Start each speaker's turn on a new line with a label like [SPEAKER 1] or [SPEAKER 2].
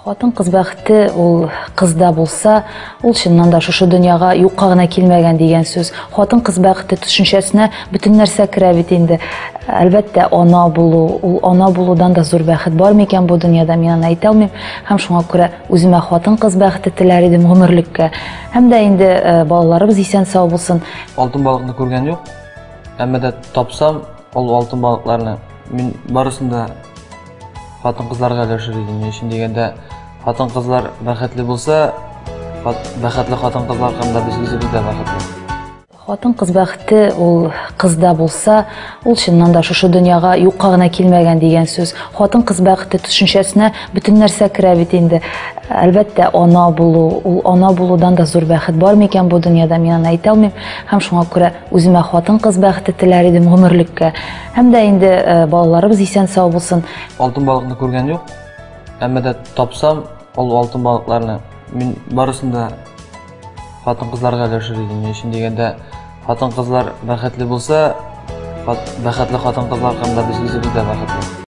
[SPEAKER 1] Хатын кыз бәхете ул кызда булса, ул чыннан да шушы дөньяга юкка гына килмәгән дигән сүз. Хатын кыз бәхете төшенчәсенә бөтен нәрсә керә бит инде. Әлбәттә, ана булу, ул ана булудан да зур бәхет бар микән бу дөньяда, мин аны әйтә алмыйм. Һәм шуңа күрә үземә хатын кыз бәхете теләр идем гомерлеккә. Һәм дә инде балаларыбыз исән сау булсын.
[SPEAKER 2] Алтын балыкны күргән юк. Әмма дә тапсам, ул алтын балыкларны мин барысын да хатын кызларга өләшер идем. Өчен дигәндә, хатын кызлар бәхетле булса, бәхетле хатын кызлар һәм дә без үзебез дә бәхетле.
[SPEAKER 1] Хатын кыз бәхете ул кызда булса, ул чыннан да шушы дөньяга юкка гына килмәгән дигән сүз. Хатын кыз бәхете төшенчәсенә бөтен нәрсә керә бит инде. Әлбәттә, ана булу, ул ана булудан да зур бәхет бар микән бу дөньяда, мин аны әйтә алмыйм. Һәм шуңа күрә үземә хатын кыз бәхете теләр идем гомерлеккә. Һәм дә инде балаларыбыз исән сау булсын.
[SPEAKER 2] Алтын балыкны күргән юк. Әмма дә тапсам, ул алтын балыкларны мин барысын да хатын кызларга өләшер идем. Өчен дигәндә, хатын кызлар бәхетле булса, бәхетле хатын кызлар һәм дә без үзебез дә бәхетле.